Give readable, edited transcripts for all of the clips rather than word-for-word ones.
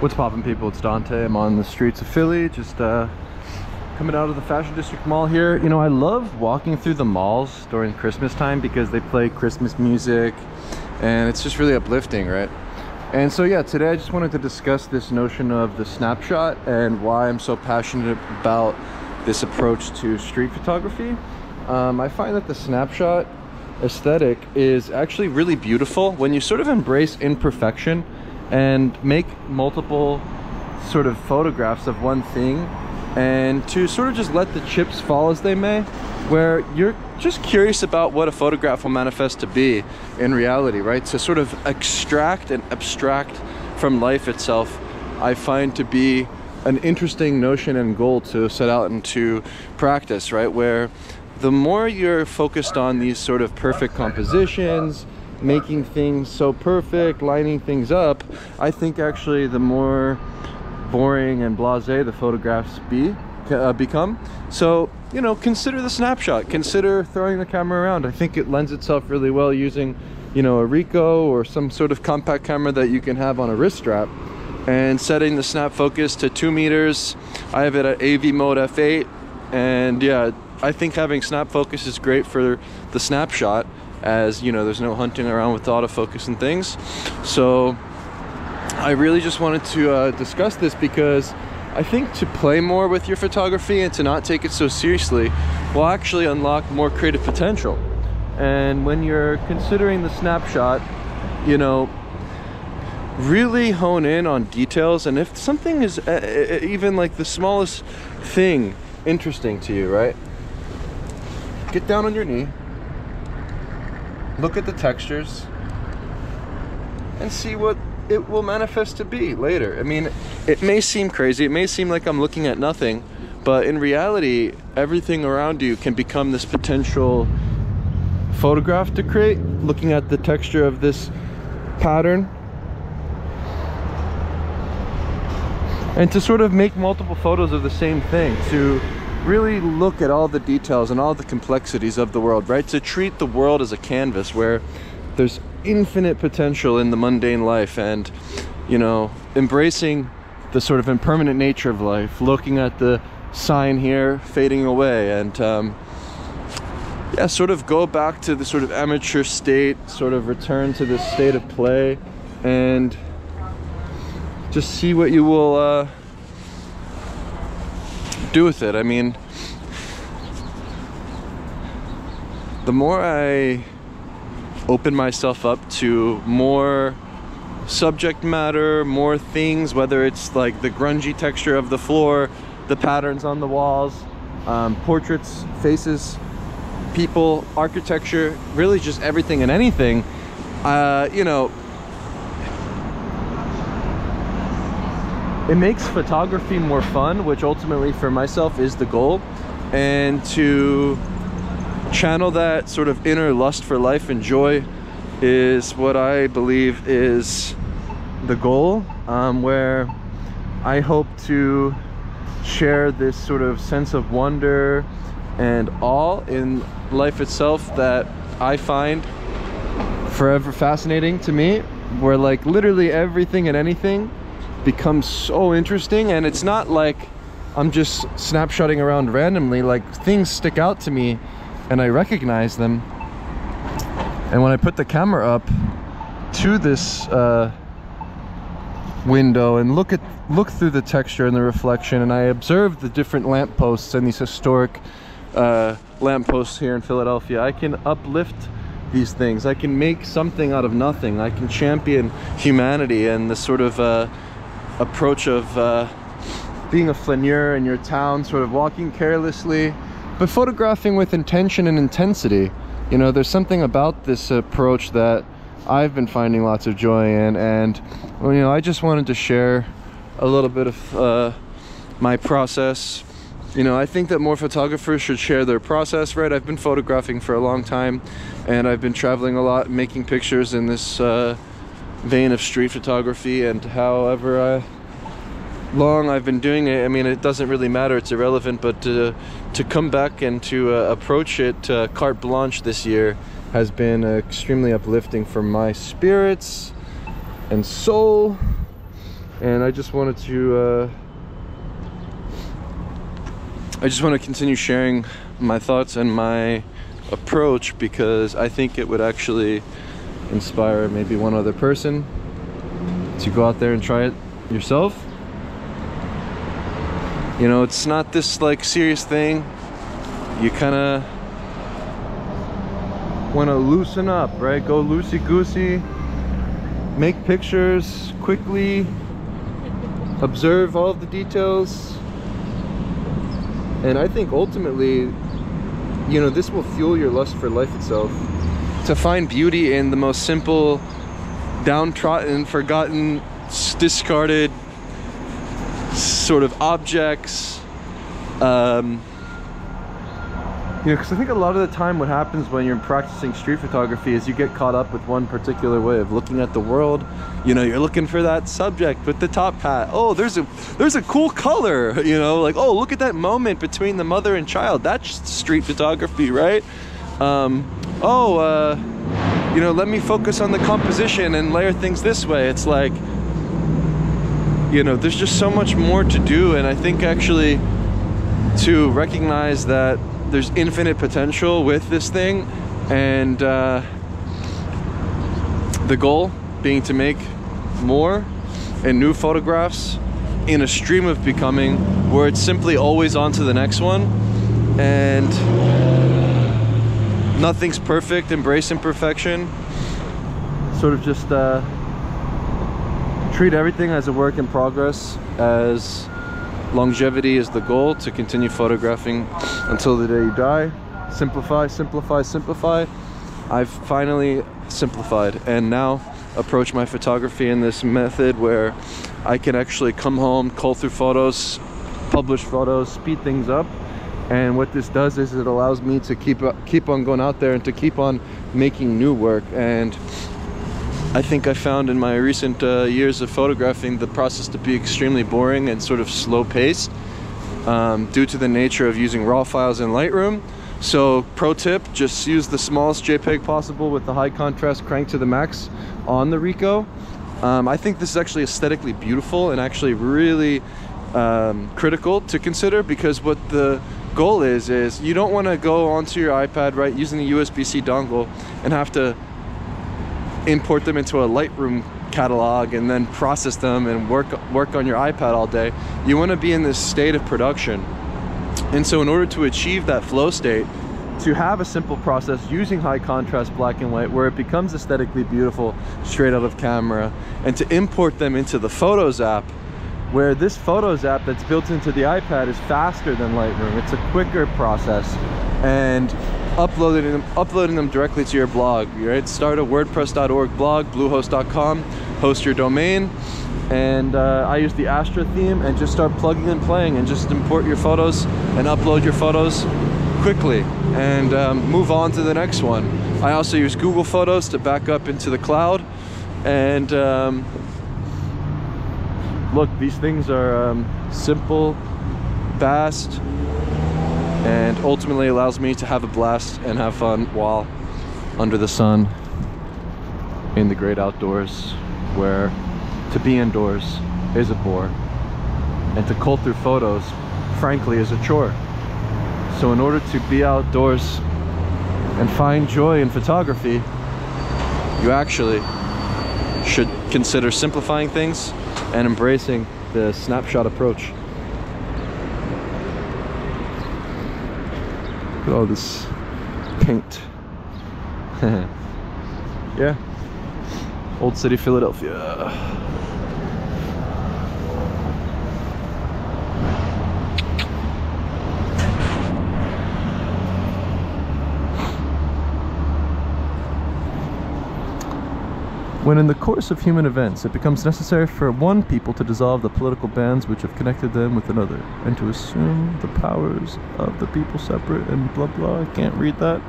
What's poppin', people? It's Dante. I'm on the streets of Philly, just coming out of the Fashion District Mall here. You know, I love walking through the malls during Christmas time because they play Christmas music and it's just really uplifting, right? And so yeah, today I just wanted to discuss this notion of the snapshot and why I'm so passionate about this approach to street photography. I find that the snapshot aesthetic is actually really beautiful when you sort of embrace imperfection and make multiple sort of photographs of one thing, and to sort of just let the chips fall as they may, where you're just curious about what a photograph will manifest to be in reality, right? To sort of extract and abstract from life itself, I find to be an interesting notion and goal to set out into practice, right? Where the more you're focused on these sort of perfect compositions, making things so perfect, lining things up, I think actually the more boring and blasé the photographs become. So, you know, consider the snapshot, consider throwing the camera around. I think it lends itself really well using, you know, a Ricoh or some sort of compact camera that you can have on a wrist strap, and setting the snap focus to 2 meters. I have it at AV mode f8, and yeah, I think having snap focus is great for the snapshot, as you know, there's no hunting around with autofocus and things. So I really just wanted to discuss this because I think to play more with your photography and to not take it so seriously will actually unlock more creative potential. And when you're considering the snapshot, you know, really hone in on details, and if something is even like the smallest thing interesting to you, right? Get down on your knee, look at the textures, and see what it will manifest to be later. I mean, it may seem crazy, it may seem like I'm looking at nothing, but in reality, everything around you can become this potential photograph to create, looking at the texture of this pattern, and to sort of make multiple photos of the same thing, to really look at all the details and all the complexities of the world, right? To treat the world as a canvas where there's infinite potential in the mundane life, and, you know, embracing the sort of impermanent nature of life, looking at the sign here fading away, and yeah, sort of go back to the sort of amateur state, sort of return to this state of play, and just see what you will do with it. I mean, the more I open myself up to more subject matter, more things, whether it's like the grungy texture of the floor, the patterns on the walls, portraits, faces, people, architecture, really just everything and anything, you know, it makes photography more fun, which ultimately for myself is the goal. And to channel that sort of inner lust for life and joy is what I believe is the goal, where I hope to share this sort of sense of wonder and awe in life itself that I find forever fascinating to me, where like literally everything and anything becomes so interesting. And it's not like I'm just snapshotting around randomly, like things stick out to me and I recognize them, and when I put the camera up to this window and look through the texture and the reflection, and I observe the different lampposts and these historic lampposts here in Philadelphia, I can uplift these things. I can make something out of nothing. I can champion humanity and the sort of approach of being a flaneur in your town, sort of walking carelessly but photographing with intention and intensity. You know, there's something about this approach that I've been finding lots of joy in, and well, you know, I just wanted to share a little bit of my process. You know, I think that more photographers should share their process, right? I've been photographing for a long time, and I've been traveling a lot, making pictures in this vein of street photography, and however long I've been doing it, I mean, it doesn't really matter, it's irrelevant, but to come back and to approach it carte blanche this year has been extremely uplifting for my spirits and soul, And I just wanted to continue sharing my thoughts and my approach, because I think it would actually inspire maybe one other person to go out there and try it yourself. You know, it's not this like serious thing. You kind of want to loosen up, right? Go loosey-goosey, make pictures quickly, observe all of the details. And I think ultimately, you know, this will fuel your lust for life itself. To find beauty in the most simple, downtrodden, forgotten, discarded sort of objects. You know, because I think a lot of the time what happens when you're practicing street photography is you get caught up with one particular way of looking at the world. You know, you're looking for that subject with the top hat. Oh, there's a cool color, you know, like, oh, look at that moment between the mother and child. That's street photography, right? You know, let me focus on the composition and layer things this way. It's like, you know, there's just so much more to do. And I think actually to recognize that there's infinite potential with this thing, and the goal being to make more and new photographs in a stream of becoming, where it's simply always on to the next one, and nothing's perfect. Embrace imperfection. Sort of just treat everything as a work in progress, as longevity is the goal, to continue photographing until the day you die. Simplify, simplify, simplify. I've finally simplified, and now approach my photography in this method where I can actually come home, cull through photos, publish photos, speed things up. And what this does is it allows me to keep on going out there and to keep on making new work. And I think I found in my recent years of photographing the process to be extremely boring and sort of slow paced due to the nature of using raw files in Lightroom. So pro tip, just use the smallest JPEG possible with the high contrast crank to the max on the Ricoh. I think this is actually aesthetically beautiful and actually really critical to consider, because what the goal is you don't want to go onto your iPad, right, using the USB-C dongle and have to import them into a Lightroom catalog and then process them and work on your iPad all day. You want to be in this state of production. And so in order to achieve that flow state, to have a simple process using high contrast black and white where it becomes aesthetically beautiful straight out of camera, and to import them into the Photos app, where this Photos app that's built into the iPad is faster than Lightroom. It's a quicker process, and uploading them directly to your blog, right? Start a WordPress.org blog, Bluehost.com, host your domain, and I use the Astra theme and just start plugging and playing, and just import your photos and upload your photos quickly and move on to the next one. I also use Google Photos to back up into the cloud, and look, these things are simple, fast, and ultimately allows me to have a blast and have fun while under the sun in the great outdoors, where to be indoors is a bore and to cull through photos, frankly, is a chore. So in order to be outdoors and find joy in photography, you actually should consider simplifying things and embracing the snapshot approach. Look at all this paint. Yeah, Old City, Philadelphia. When in the course of human events it becomes necessary for one people to dissolve the political bands which have connected them with another, and to assume the powers of the people separate and blah blah, I can't read that.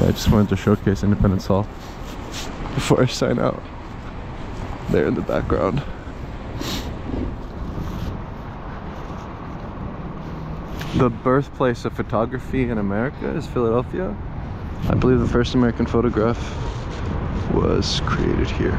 I just wanted to showcase Independence Hall before I sign out. there in the background. The birthplace of photography in America is Philadelphia. I believe the first American photograph was created here.